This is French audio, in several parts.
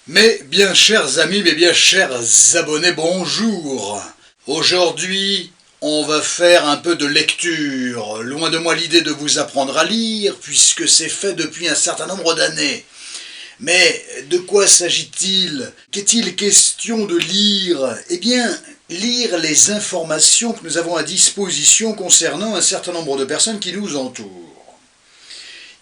Mes bien chers amis, mes bien chers abonnés, bonjour. Aujourd'hui, on va faire un peu de lecture. Loin de moi l'idée de vous apprendre à lire, puisque c'est fait depuis un certain nombre d'années. Mais de quoi s'agit-il? Qu'est-il question de lire? Eh bien, lire les informations que nous avons à disposition concernant un certain nombre de personnes qui nous entourent.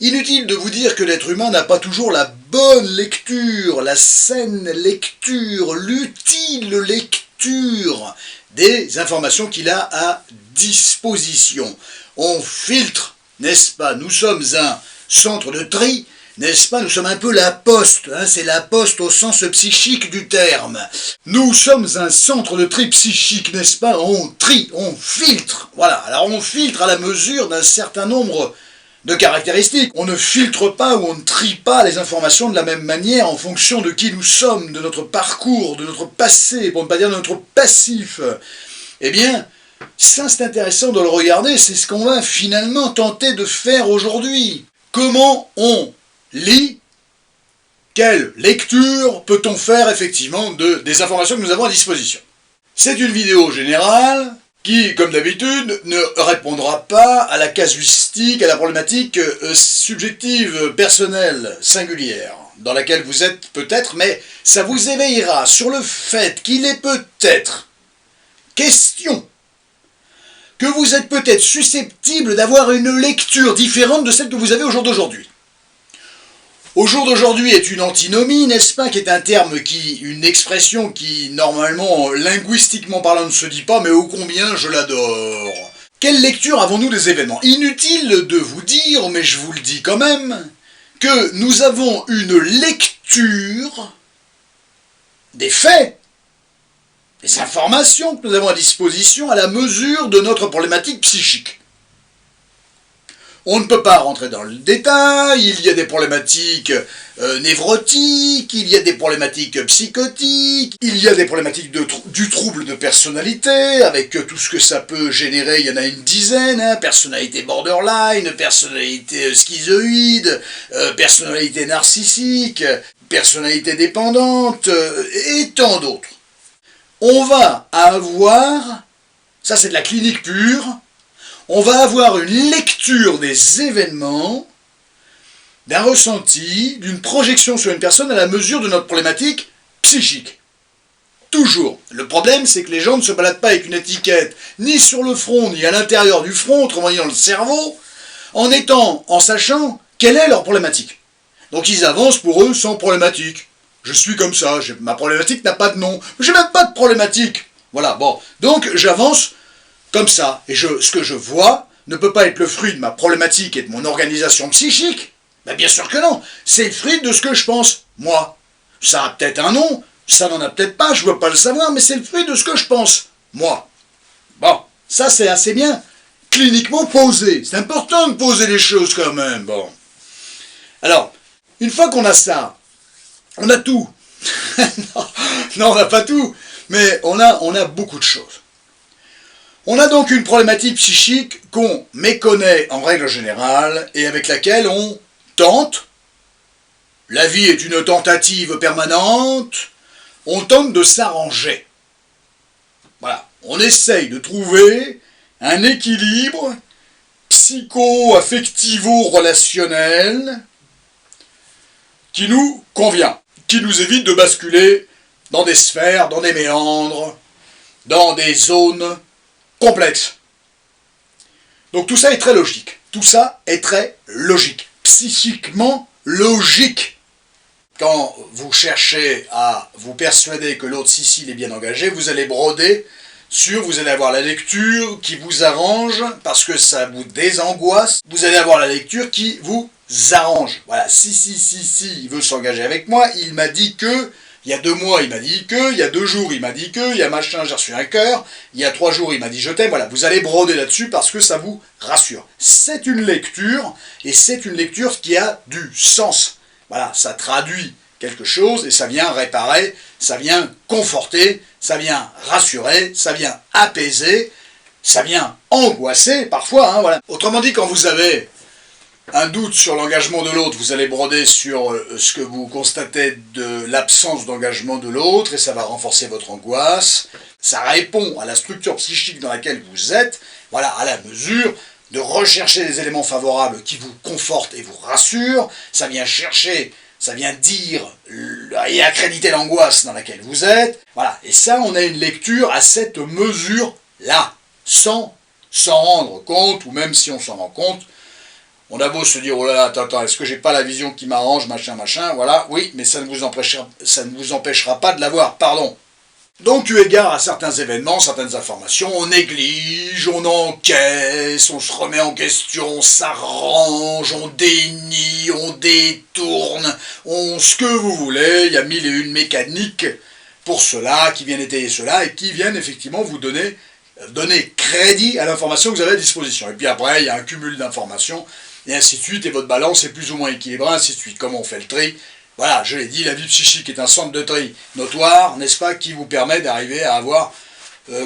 Inutile de vous dire que l'être humain n'a pas toujours la bonne lecture, la saine lecture, l'utile lecture des informations qu'il a à disposition. On filtre, n'est-ce pas? Nous sommes un centre de tri, n'est-ce pas? Nous sommes un peu la poste, hein? C'est la poste au sens psychique du terme. Nous sommes un centre de tri psychique, n'est-ce pas? On trie, on filtre, voilà. Alors on filtre à la mesure d'un certain nombre de caractéristiques. On ne filtre pas ou on ne trie pas les informations de la même manière en fonction de qui nous sommes, de notre parcours, de notre passé, pour ne pas dire de notre passif. Eh bien, ça c'est intéressant de le regarder, c'est ce qu'on va finalement tenter de faire aujourd'hui. Comment on lit? Quelle lecture peut-on faire effectivement des informations que nous avons à disposition? C'est une vidéo générale qui, comme d'habitude, ne répondra pas à la casuistique, à la problématique subjective, personnelle, singulière, dans laquelle vous êtes peut-être, mais ça vous éveillera sur le fait qu'il est peut-être question que vous êtes peut-être susceptible d'avoir une lecture différente de celle que vous avez au jour d'aujourd'hui. Au jour d'aujourd'hui est une antinomie, n'est-ce pas, qui est un terme une expression qui, normalement, linguistiquement parlant, ne se dit pas, mais ô combien je l'adore. Quelle lecture avons-nous des événements? Inutile de vous dire, mais je vous le dis quand même, que nous avons une lecture des faits, des informations que nous avons à disposition à la mesure de notre problématique psychique. On ne peut pas rentrer dans le détail, il y a des problématiques névrotiques, il y a des problématiques psychotiques, il y a des problématiques du trouble de personnalité, avec tout ce que ça peut générer, il y en a une dizaine, hein, personnalité borderline, personnalité schizoïde, personnalité narcissique, personnalité dépendante, et tant d'autres. On va avoir, ça c'est de la clinique pure, on va avoir une lecture des événements, d'un ressenti, d'une projection sur une personne à la mesure de notre problématique psychique. Toujours. Le problème, c'est que les gens ne se baladent pas avec une étiquette, ni sur le front, ni à l'intérieur du front, autrement dit dans le cerveau, en sachant quelle est leur problématique. Donc ils avancent pour eux sans problématique. Je suis comme ça, ma problématique n'a pas de nom. J'ai même pas de problématique. Voilà, bon. Donc j'avance comme ça, et ce que je vois ne peut pas être le fruit de ma problématique et de mon organisation psychique. Ben bien sûr que non, c'est le fruit de ce que je pense, moi. Ça a peut-être un nom, ça n'en a peut-être pas, je ne veux pas le savoir, mais c'est le fruit de ce que je pense, moi. Bon, ça c'est assez bien cliniquement posé. C'est important de poser les choses quand même, bon. Alors, une fois qu'on a ça, on a tout. non, on n'a pas tout, mais on a beaucoup de choses. On a donc une problématique psychique qu'on méconnaît en règle générale et avec laquelle on tente, la vie est une tentative permanente, on tente de s'arranger. Voilà, on essaye de trouver un équilibre psycho-affectivo-relationnel qui nous convient, qui nous évite de basculer dans des sphères, dans des méandres, dans des zones complexe. Donc tout ça est très logique. Tout ça est très logique. Psychiquement logique. Quand vous cherchez à vous persuader que l'autre Sicile est bien engagé, vous allez broder vous allez avoir la lecture qui vous arrange parce que ça vous désangoisse. Vous allez avoir la lecture qui vous arrange. Voilà, si, il veut s'engager avec moi, il m'a dit que. Il y a 2 mois, il m'a dit que, il y a 2 jours, il m'a dit que, il y a machin, j'ai reçu un cœur, il y a 3 jours, il m'a dit je t'aime, voilà, vous allez broder là-dessus parce que ça vous rassure. C'est une lecture, et c'est une lecture qui a du sens. Voilà, ça traduit quelque chose, et ça vient réparer, ça vient conforter, ça vient rassurer, ça vient apaiser, ça vient angoisser, parfois, hein, voilà. Autrement dit, quand vous avez Un doute sur l'engagement de l'autre, vous allez broder sur ce que vous constatez de l'absence d'engagement de l'autre et ça va renforcer votre angoisse. Ça répond à la structure psychique dans laquelle vous êtes, voilà, à la mesure de rechercher des éléments favorables qui vous confortent et vous rassurent. Ça vient chercher, ça vient dire et accréditer l'angoisse dans laquelle vous êtes. Voilà, et ça, on a une lecture à cette mesure-là, sans s'en rendre compte, ou même si on s'en rend compte, on a beau se dire, oh là là, attends, est-ce que j'ai pas la vision qui m'arrange, machin, voilà, oui, mais ça ne vous empêchera pas de l'avoir, pardon. Donc, eu égard à certains événements, certaines informations, on néglige, on encaisse, on se remet en question, on s'arrange, on dénie, on détourne, ce que vous voulez, il y a mille et une mécaniques pour cela, qui viennent étayer cela, et qui viennent effectivement vous donner crédit à l'information que vous avez à disposition. Et puis après, il y a un cumul d'informations, et ainsi de suite, et votre balance est plus ou moins équilibrée, ainsi de suite. Comment on fait le tri? Voilà, je l'ai dit, la vie psychique est un centre de tri notoire, n'est-ce pas, qui vous permet d'arriver à avoir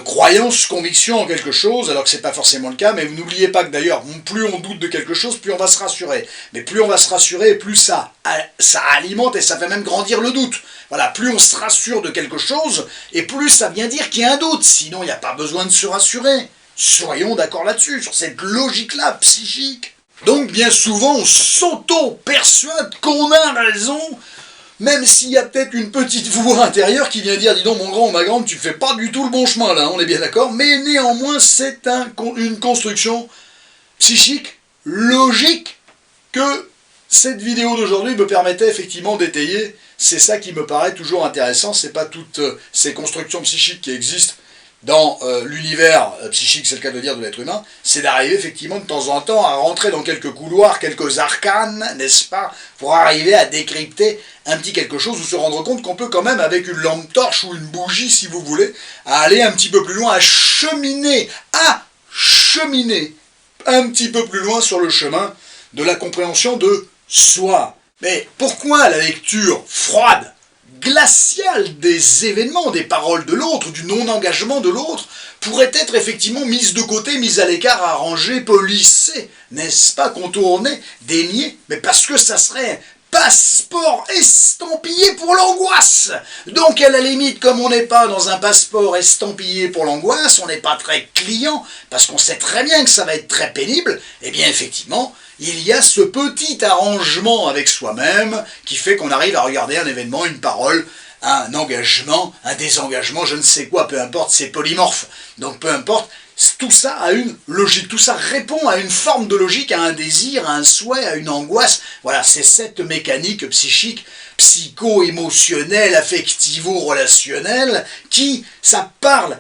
croyance, conviction en quelque chose, alors que c'est pas forcément le cas, mais vous n'oubliez pas que d'ailleurs, plus on doute de quelque chose, plus on va se rassurer. Mais plus on va se rassurer, plus ça alimente et ça fait même grandir le doute. Voilà, plus on se rassure de quelque chose, et plus ça vient dire qu'il y a un doute, sinon il n'y a pas besoin de se rassurer. Soyons d'accord là-dessus, sur cette logique-là, psychique. Donc bien souvent, on s'auto-persuade qu'on a raison, même s'il y a peut-être une petite voix intérieure qui vient dire « Dis donc mon grand ou ma grande, tu fais pas du tout le bon chemin là, on est bien d'accord ?» Mais néanmoins, c'est une construction psychique, logique, que cette vidéo d'aujourd'hui me permettait effectivement d'étayer. C'est ça qui me paraît toujours intéressant, c'est pas toutes ces constructions psychiques qui existent dans l'univers psychique, c'est le cas de dire, de l'être humain, c'est d'arriver effectivement de temps en temps à rentrer dans quelques couloirs, quelques arcanes, n'est-ce pas, pour arriver à décrypter un petit quelque chose ou se rendre compte qu'on peut quand même, avec une lampe torche ou une bougie, si vous voulez, à aller un petit peu plus loin, à cheminer un petit peu plus loin sur le chemin de la compréhension de soi. Mais pourquoi la lecture froide, glaciale des événements, des paroles de l'autre, du non-engagement de l'autre, pourrait être effectivement mise de côté, mise à l'écart, arrangée, polissée, n'est-ce pas, contournée, déniée, mais parce que ça serait passeport estampillé pour l'angoisse. Donc à la limite, comme on n'est pas dans un passeport estampillé pour l'angoisse, on n'est pas très client, parce qu'on sait très bien que ça va être très pénible, eh bien effectivement, il y a ce petit arrangement avec soi-même qui fait qu'on arrive à regarder un événement, une parole, un engagement, un désengagement, je ne sais quoi, peu importe, c'est polymorphe. Donc peu importe, tout ça a une logique, tout ça répond à une forme de logique, à un désir, à un souhait, à une angoisse. Voilà, c'est cette mécanique psychique, psycho-émotionnelle, affectivo-relationnelle, qui, ça parle.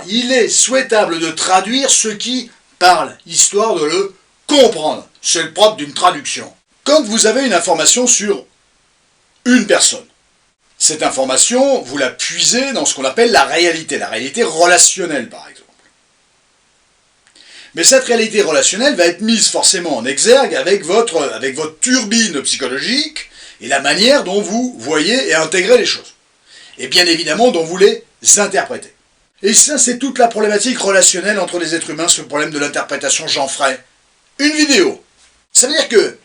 Il est souhaitable de traduire ce qui parle, histoire de le comprendre. C'est le propre d'une traduction. Quand vous avez une information sur une personne, cette information, vous la puisez dans ce qu'on appelle la réalité relationnelle par exemple. Mais cette réalité relationnelle va être mise forcément en exergue avec votre turbine psychologique et la manière dont vous voyez et intégrez les choses. Et bien évidemment dont vous les interprétez. Et ça, c'est toute la problématique relationnelle entre les êtres humains, ce problème de l'interprétation. J'en ferai une vidéo. Ça veut dire que,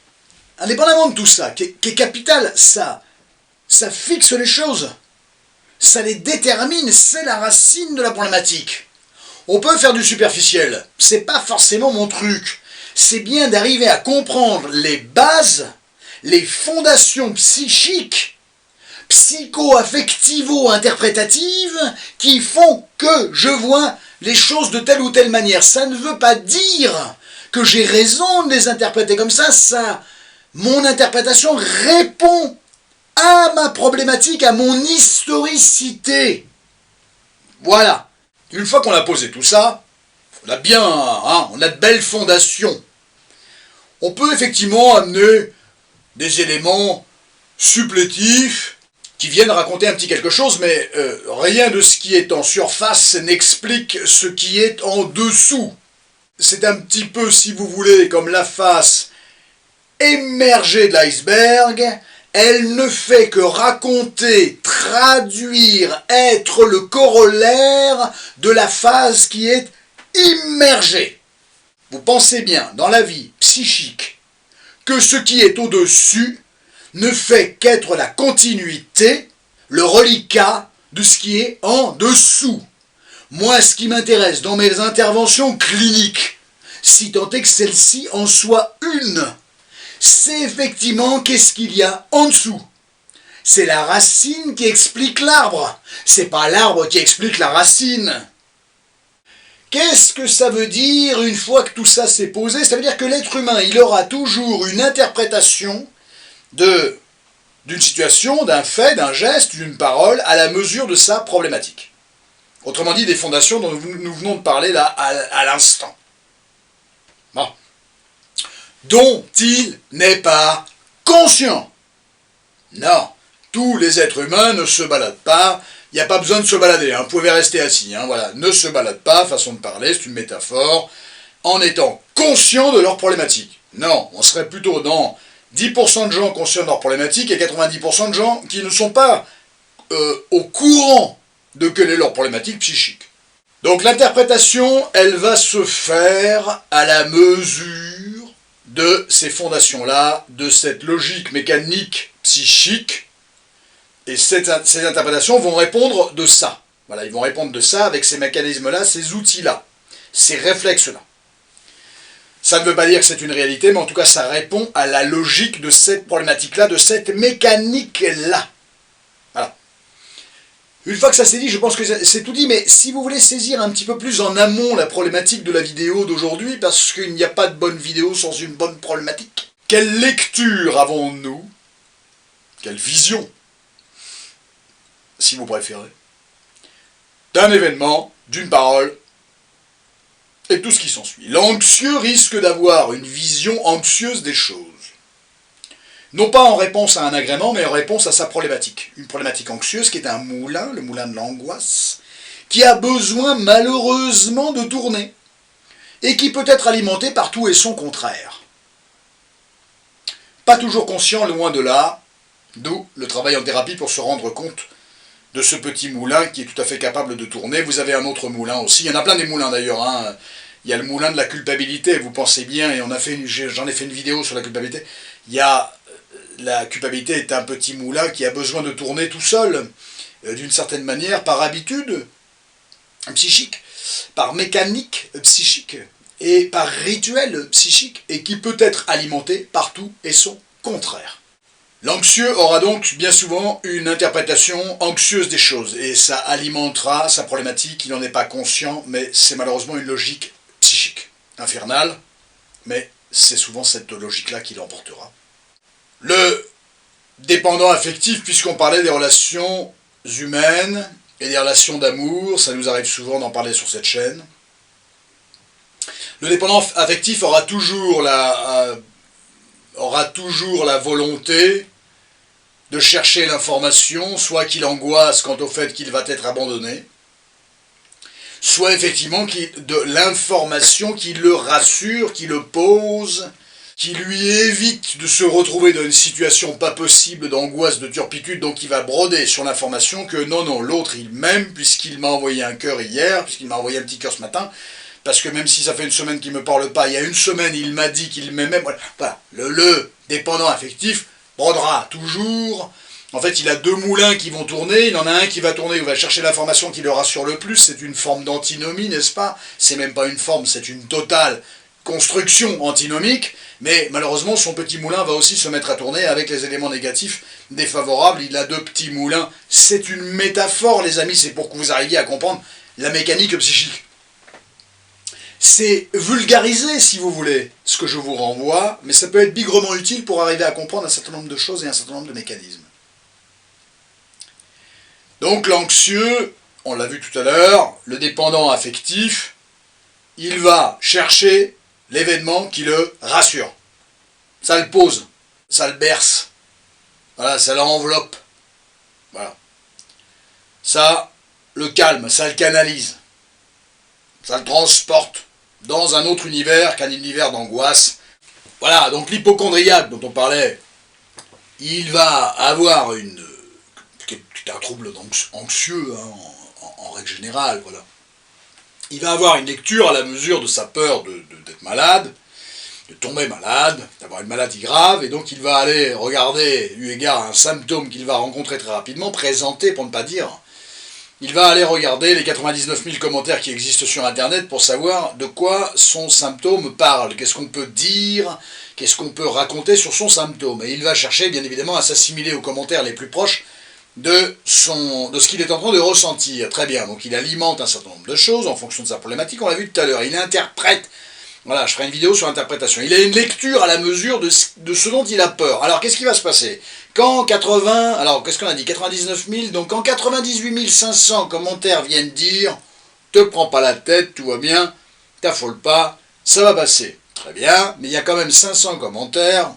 indépendamment de tout ça, qui est capital, ça fixe les choses. Ça les détermine, c'est la racine de la problématique. On peut faire du superficiel, c'est pas forcément mon truc. C'est bien d'arriver à comprendre les bases, les fondations psychiques, psycho-affectivo-interprétatives qui font que je vois les choses de telle ou telle manière. Ça ne veut pas dire que j'ai raison de les interpréter comme ça. Mon interprétation répond à ma problématique, à mon historicité. Voilà. Une fois qu'on a posé tout ça, on a de belles fondations. On peut effectivement amener des éléments supplétifs qui viennent raconter un petit quelque chose, mais rien de ce qui est en surface n'explique ce qui est en dessous. C'est un petit peu, si vous voulez, comme la face émergée de l'iceberg. Elle ne fait que raconter, traduire, être le corollaire de la phase qui est immergée. Vous pensez bien, dans la vie psychique, que ce qui est au-dessus ne fait qu'être la continuité, le reliquat de ce qui est en dessous. Moi, ce qui m'intéresse dans mes interventions cliniques, si tant est que celle-ci en soit une, c'est effectivement qu'est-ce qu'il y a en dessous. C'est la racine qui explique l'arbre, c'est pas l'arbre qui explique la racine. Qu'est-ce que ça veut dire une fois que tout ça s'est posé? Ça veut dire que l'être humain, il aura toujours une interprétation d'une situation, d'un fait, d'un geste, d'une parole, à la mesure de sa problématique. Autrement dit, des fondations dont nous venons de parler là à l'instant. Bon. Dont il n'est pas conscient. Non, tous les êtres humains ne se baladent pas. Il n'y a pas besoin de se balader, hein. Vous pouvez rester assis. Hein, voilà. Ne se baladent pas, façon de parler, c'est une métaphore, en étant conscient de leurs problématiques. Non, on serait plutôt dans 10% de gens conscients de leurs problématiques et 90% de gens qui ne sont pas au courant de quelle est leur problématique psychique. Donc l'interprétation, elle va se faire à la mesure de ces fondations-là, de cette logique mécanique psychique, et ces interprétations vont répondre de ça. Voilà, ils vont répondre de ça avec ces mécanismes-là, ces outils-là, ces réflexes-là. Ça ne veut pas dire que c'est une réalité, mais en tout cas ça répond à la logique de cette problématique-là, de cette mécanique-là. Voilà. Une fois que ça s'est dit, je pense que c'est tout dit, mais si vous voulez saisir un petit peu plus en amont la problématique de la vidéo d'aujourd'hui, parce qu'il n'y a pas de bonne vidéo sans une bonne problématique, quelle lecture avons-nous, quelle vision, si vous préférez, d'un événement, d'une parole, et tout ce qui s'ensuit. L'anxieux risque d'avoir une vision anxieuse des choses. Non pas en réponse à un agrément, mais en réponse à sa problématique. Une problématique anxieuse qui est un moulin, le moulin de l'angoisse, qui a besoin malheureusement de tourner, et qui peut être alimenté par tout et son contraire. Pas toujours conscient, loin de là, d'où le travail en thérapie pour se rendre compte de ce petit moulin qui est tout à fait capable de tourner. Vous avez un autre moulin aussi, il y en a plein des moulins d'ailleurs, hein. Il y a le moulin de la culpabilité, vous pensez bien, et j'en ai fait une vidéo sur la culpabilité. La culpabilité est un petit moulin qui a besoin de tourner tout seul, d'une certaine manière, par habitude psychique, par mécanique psychique, et par rituel psychique, et qui peut être alimenté par tout et son contraire. L'anxieux aura donc bien souvent une interprétation anxieuse des choses, et ça alimentera sa problématique, il n'en est pas conscient, mais c'est malheureusement une logique psychique, infernale, mais c'est souvent cette logique-là qui l'emportera. Le dépendant affectif, puisqu'on parlait des relations humaines et des relations d'amour, ça nous arrive souvent d'en parler sur cette chaîne. Le dépendant affectif aura toujours la volonté de chercher l'information, soit qu'il angoisse quant au fait qu'il va être abandonné, soit effectivement de l'information qui le rassure, qui le pose, qui lui évite de se retrouver dans une situation pas possible d'angoisse, de turpitude, donc il va broder sur l'information que non, l'autre il m'aime, puisqu'il m'a envoyé un cœur hier, puisqu'il m'a envoyé un petit cœur ce matin, parce que même si ça fait une semaine qu'il ne me parle pas, il y a une semaine il m'a dit qu'il m'aimait, voilà. Le dépendant affectif brodera toujours. En fait, il a deux moulins qui vont tourner, il en a un qui va tourner, il va chercher l'information qui le rassure le plus, c'est une forme d'antinomie, n'est-ce pas? C'est même pas une forme, c'est une totale construction antinomique, mais malheureusement, son petit moulin va aussi se mettre à tourner avec les éléments négatifs défavorables, il a deux petits moulins. C'est une métaphore, les amis, c'est pour que vous arriviez à comprendre la mécanique psychique. C'est vulgarisé, si vous voulez, ce que je vous renvoie, mais ça peut être bigrement utile pour arriver à comprendre un certain nombre de choses et un certain nombre de mécanismes. Donc l'anxieux, on l'a vu tout à l'heure, le dépendant affectif, il va chercher l'événement qui le rassure. Ça le pose, ça le berce, voilà, ça l'enveloppe. Voilà. Ça le calme, ça le canalise, ça le transporte dans un autre univers qu'un univers d'angoisse. Voilà, donc l'hypocondriaque dont on parlait, il va avoir un trouble anxieux, hein, en règle générale, voilà. Il va avoir une lecture à la mesure de sa peur d'être malade, de tomber malade, d'avoir une maladie grave, et donc il va aller regarder, eu égard à un symptôme qu'il va rencontrer très rapidement, présenté pour ne pas dire, il va aller regarder les 99 000 commentaires qui existent sur Internet pour savoir de quoi son symptôme parle, qu'est-ce qu'on peut dire, qu'est-ce qu'on peut raconter sur son symptôme. Et il va chercher, bien évidemment, à s'assimiler aux commentaires les plus proches de ce qu'il est en train de ressentir. Très bien, donc il alimente un certain nombre de choses en fonction de sa problématique, on l'a vu tout à l'heure, il interprète. Voilà, je ferai une vidéo sur l'interprétation. Il a une lecture à la mesure de ce dont il a peur. Alors, qu'est-ce qui va se passer? Quand 80, alors qu'est-ce qu'on a dit? 99 000, donc quand 98 500 commentaires viennent dire « Te prends pas la tête, tout va bien, t'affole pas, ça va passer ». Très bien, mais il y a quand même 500 commentaires,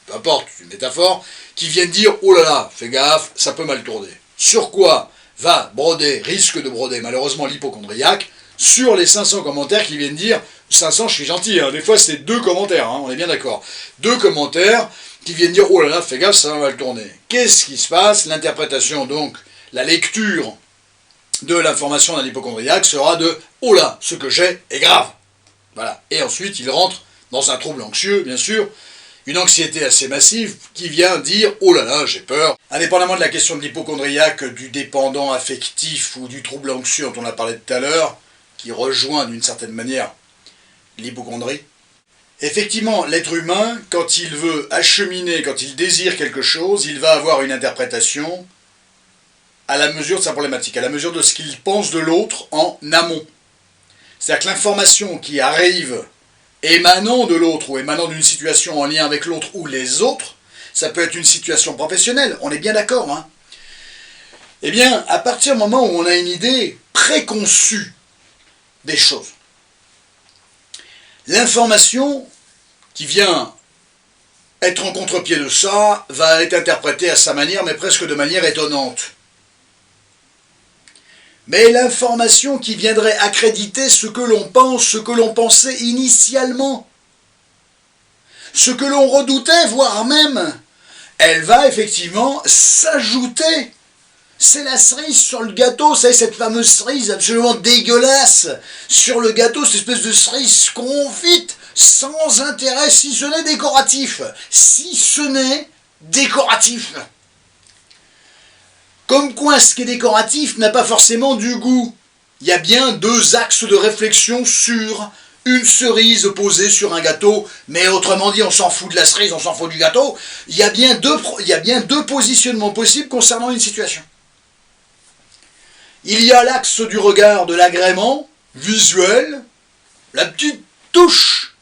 peu importe, c'est une métaphore, qui viennent dire « Oh là là, fais gaffe, ça peut mal tourner ». Sur quoi va broder, risque de broder malheureusement l'hypocondriaque? Sur les 500 commentaires qui viennent dire 500, je suis gentil, hein. Des fois c'est 2 commentaires, hein, on est bien d'accord. 2 commentaires qui viennent dire, oh là là, fais gaffe, ça va mal tourner. Qu'est-ce qui se passe? L'interprétation, donc, la lecture de l'information d'un hypocondriaque sera de, oh là, ce que j'ai est grave. Voilà. Et ensuite, il rentre dans un trouble anxieux, bien sûr, une anxiété assez massive qui vient dire, oh là là, j'ai peur. Indépendamment de la question de l'hypocondriaque, du dépendant affectif ou du trouble anxieux dont on a parlé tout à l'heure, qui rejoint d'une certaine manière l'hypocondrie. Effectivement, l'être humain, quand il veut acheminer, quand il désire quelque chose, il va avoir une interprétation à la mesure de sa problématique, à la mesure de ce qu'il pense de l'autre en amont. C'est-à-dire que l'information qui arrive émanant de l'autre ou émanant d'une situation en lien avec l'autre ou les autres, ça peut être une situation professionnelle, on est bien d'accord, hein? Eh bien, à partir du moment où on a une idée préconçue des choses, l'information qui vient être en contre-pied de ça va être interprétée à sa manière, mais presque de manière étonnante. Mais l'information qui viendrait accréditer ce que l'on pense, ce que l'on pensait initialement, ce que l'on redoutait, voire même, elle va effectivement s'ajouter. C'est la cerise sur le gâteau, vous savez, cette fameuse cerise absolument dégueulasse sur le gâteau, cette espèce de cerise confite, sans intérêt, si ce n'est décoratif. Si ce n'est décoratif. Comme quoi, ce qui est décoratif n'a pas forcément du goût. Il y a bien 2 axes de réflexion sur une cerise posée sur un gâteau, mais autrement dit, on s'en fout de la cerise, on s'en fout du gâteau. Il y a bien deux positionnements possibles concernant une situation. Il y a l'axe du regard de l'agrément visuel, la petite touche.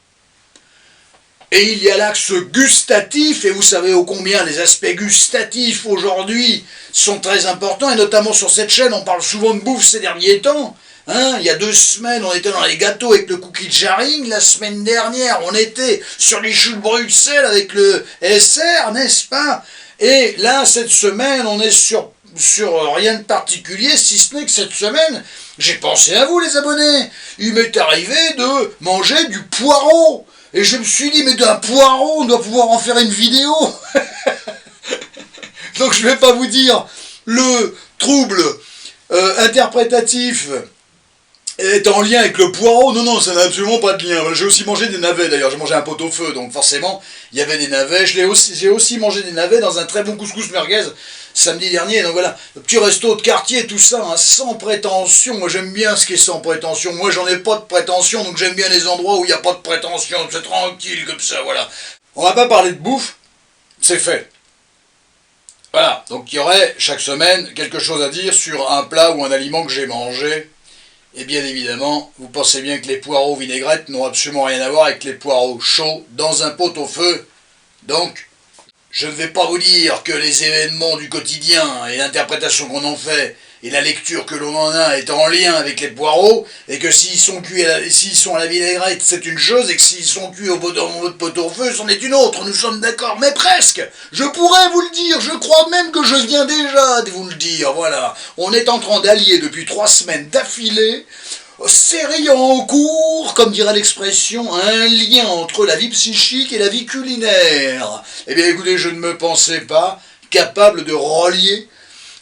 Et il y a l'axe gustatif, et vous savez ô combien les aspects gustatifs aujourd'hui sont très importants, et notamment sur cette chaîne, on parle souvent de bouffe ces derniers temps. Hein, il y a 2 semaines, on était dans les gâteaux avec le cookie jarring. La semaine dernière, on était sur les choux de Bruxelles avec le SR, n'est-ce pas? Et là, cette semaine, on est sur rien de particulier, si ce n'est que cette semaine, j'ai pensé à vous les abonnés. Il m'est arrivé de manger du poireau. Et je me suis dit, mais d'un poireau, on doit pouvoir en faire une vidéo. Donc je ne vais pas vous dire le trouble interprétatif est en lien avec le poireau. Non, non, ça n'a absolument pas de lien. J'ai aussi mangé des navets, d'ailleurs. J'ai mangé un pot-au-feu, donc forcément, il y avait des navets. J'ai aussi mangé des navets dans un très bon couscous merguez samedi dernier. Donc voilà, le petit resto de quartier, tout ça, hein, sans prétention. Moi, j'aime bien ce qui est sans prétention. Moi, j'en ai pas de prétention, donc j'aime bien les endroits où il n'y a pas de prétention. C'est tranquille, comme ça, voilà. On va pas parler de bouffe, c'est fait. Voilà, donc il y aurait chaque semaine quelque chose à dire sur un plat ou un aliment que j'ai mangé. Et bien évidemment, vous pensez bien que les poireaux vinaigrettes n'ont absolument rien à voir avec les poireaux chauds dans un pot-au-feu. Donc, je ne vais pas vous dire que les événements du quotidien et l'interprétation qu'on en fait et la lecture que l'on en a est en lien avec les poireaux, et que s'ils sont cuits s'ils sont à la vinaigrette, c'est une chose, et que s'ils sont cuits au pot-au-feu, c'en est une autre, nous sommes d'accord, mais presque. Je pourrais vous le dire, je crois même que je viens déjà de vous le dire, voilà. On est en train d'allier depuis 3 semaines d'affilée, série en cours, comme dirait l'expression, un lien entre la vie psychique et la vie culinaire. Eh bien écoutez, je ne me pensais pas capable de relier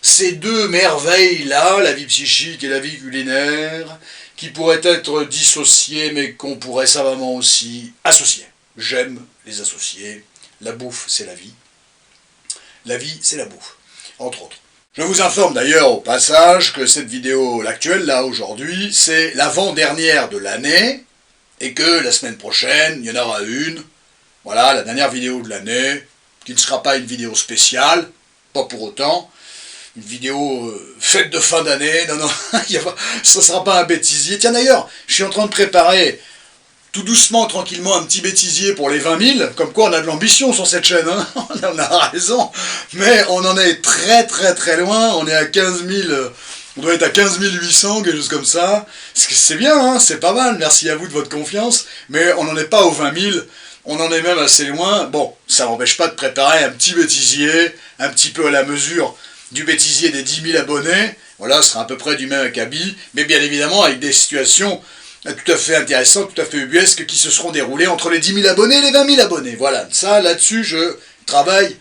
ces 2 merveilles-là, la vie psychique et la vie culinaire, qui pourraient être dissociées, mais qu'on pourrait savamment aussi associer. j'aime les associer. La bouffe, c'est la vie. La vie, c'est la bouffe, entre autres. Je vous informe d'ailleurs au passage que cette vidéo, l'actuelle, là, aujourd'hui, c'est l'avant-dernière de l'année, et que la semaine prochaine, il y en aura une. Voilà, la dernière vidéo de l'année, qui ne sera pas une vidéo spéciale, pas pour autant. Une vidéo fête de fin d'année, non, non, ce ne sera pas un bêtisier. Tiens d'ailleurs, je suis en train de préparer tout doucement, tranquillement, un petit bêtisier pour les 20 000, comme quoi on a de l'ambition sur cette chaîne, hein. On a raison, mais on en est très très très loin, on est à 15 000, on doit être à 15 800, quelque chose comme ça, c'est bien, hein, c'est pas mal, merci à vous de votre confiance, mais on n'en est pas aux 20 000, on en est même assez loin. Bon, ça m'empêche pas de préparer un petit bêtisier, un petit peu à la mesure du bêtisier des 10 000 abonnés, voilà, ce sera à peu près du même acabit, mais bien évidemment avec des situations tout à fait intéressantes, tout à fait ubuesques, qui se seront déroulées entre les 10 000 abonnés et les 20 000 abonnés. Voilà, ça, là-dessus, je travaille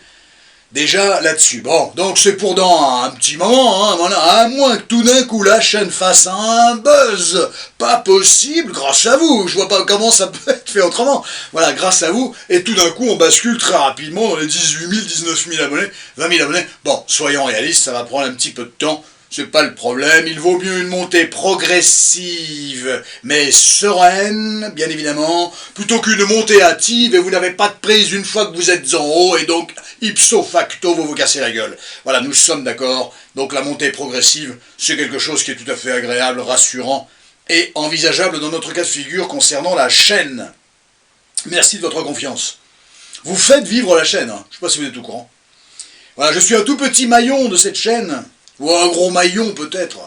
déjà là-dessus. Bon, donc c'est pour dans un petit moment, hein, voilà, à moins que tout d'un coup la chaîne fasse un buzz, pas possible, grâce à vous, je vois pas comment ça peut être fait autrement, voilà, grâce à vous, et tout d'un coup on bascule très rapidement dans les 18 000, 19 000 abonnés, 20 000 abonnés, bon, soyons réalistes, ça va prendre un petit peu de temps, c'est pas le problème, il vaut mieux une montée progressive, mais sereine, bien évidemment, plutôt qu'une montée hâtive et vous n'avez pas de prise une fois que vous êtes en haut, et donc, ipso facto, vous vous cassez la gueule. Voilà, nous sommes d'accord, donc la montée progressive, c'est quelque chose qui est tout à fait agréable, rassurant, et envisageable dans notre cas de figure concernant la chaîne. Merci de votre confiance. Vous faites vivre la chaîne, hein. Je ne sais pas si vous êtes au courant. Voilà, je suis un tout petit maillon de cette chaîne, ou un gros maillon peut-être.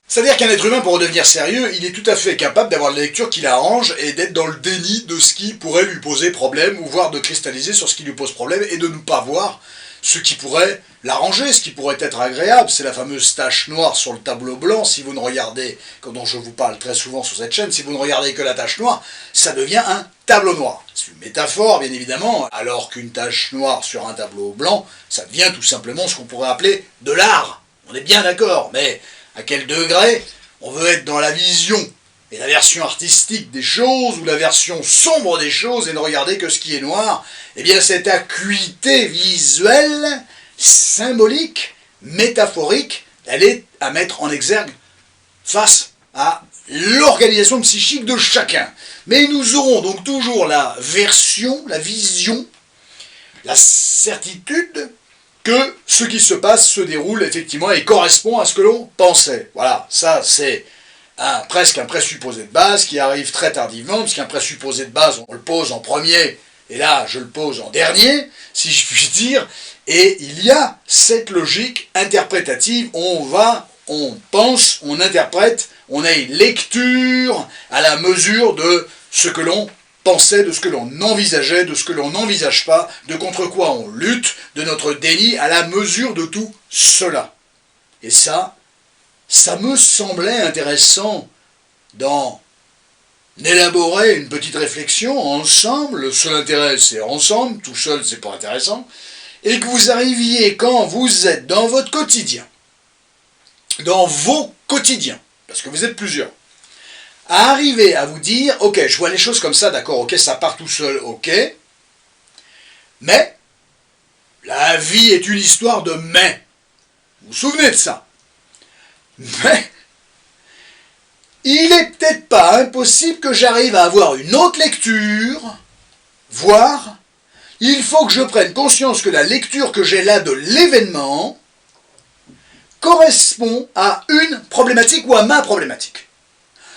C'est-à-dire qu'un être humain, pour redevenir sérieux, il est tout à fait capable d'avoir la lecture qui l'arrange et d'être dans le déni de ce qui pourrait lui poser problème, ou voire de cristalliser sur ce qui lui pose problème, et de ne pas voir ce qui pourrait l'arranger, ce qui pourrait être agréable. C'est la fameuse tache noire sur le tableau blanc. Si vous ne regardez, dont je vous parle très souvent sur cette chaîne, si vous ne regardez que la tache noire, ça devient un tableau noir. C'est une métaphore, bien évidemment, alors qu'une tache noire sur un tableau blanc, ça devient tout simplement ce qu'on pourrait appeler de l'art. On est bien d'accord, mais à quel degré on veut être dans la vision et la version artistique des choses, ou la version sombre des choses, et ne regarder que ce qui est noir? Eh bien, cette acuité visuelle, symbolique, métaphorique, elle est à mettre en exergue face à l'organisation psychique de chacun. Mais nous aurons donc toujours la version, la vision, la certitude que ce qui se passe se déroule effectivement et correspond à ce que l'on pensait. Voilà, ça c'est presque un présupposé de base qui arrive très tardivement, puisqu'un présupposé de base, on le pose en premier, et là je le pose en dernier, si je puis dire, et il y a cette logique interprétative, on pense, on interprète, on a une lecture à la mesure de ce que l'on pensait, de ce que l'on envisageait, de ce que l'on n'envisage pas, de contre quoi on lutte, de notre déni, à la mesure de tout cela. Et ça me semblait intéressant d'en élaborer une petite réflexion ensemble. Le seul intérêt, c'est ensemble, tout seul, c'est pas intéressant, et que vous arriviez, quand vous êtes dans votre quotidien, dans vos quotidiens, parce que vous êtes plusieurs, à arriver à vous dire, ok, je vois les choses comme ça, d'accord, ok, ça part tout seul, ok, mais la vie est une histoire de mais. Vous vous souvenez de ça? Mais il est peut-être pas impossible que j'arrive à avoir une autre lecture, voire il faut que je prenne conscience que la lecture que j'ai là de l'événement correspond à une problématique ou à ma problématique.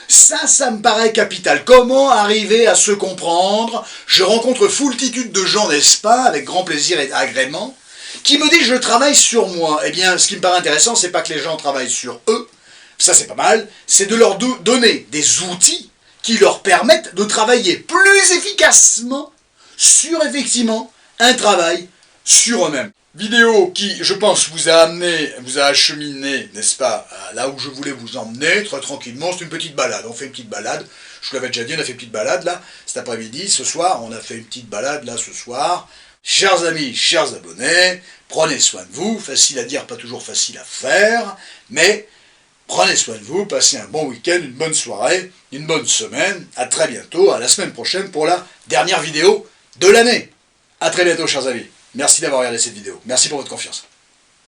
Ça me paraît capital. Comment arriver à se comprendre? Je rencontre foultitude de gens, n'est-ce pas, avec grand plaisir et agrément, qui me disent je travaille sur moi. Eh bien, ce qui me paraît intéressant, c'est pas que les gens travaillent sur eux, ça c'est pas mal, c'est de leur donner des outils qui leur permettent de travailler plus efficacement sur effectivement un travail sur eux-mêmes. Vidéo qui, je pense, vous a acheminé, n'est-ce pas, là où je voulais vous emmener, très tranquillement. C'est une petite balade, on fait une petite balade, je vous l'avais déjà dit, on a fait une petite balade là, cet après-midi, ce soir, on a fait une petite balade là ce soir. Chers amis, chers abonnés, prenez soin de vous, facile à dire, pas toujours facile à faire, mais prenez soin de vous, passez un bon week-end, une bonne soirée, une bonne semaine, à très bientôt, à la semaine prochaine pour la dernière vidéo de l'année. A très bientôt, chers amis. Merci d'avoir regardé cette vidéo. Merci pour votre confiance.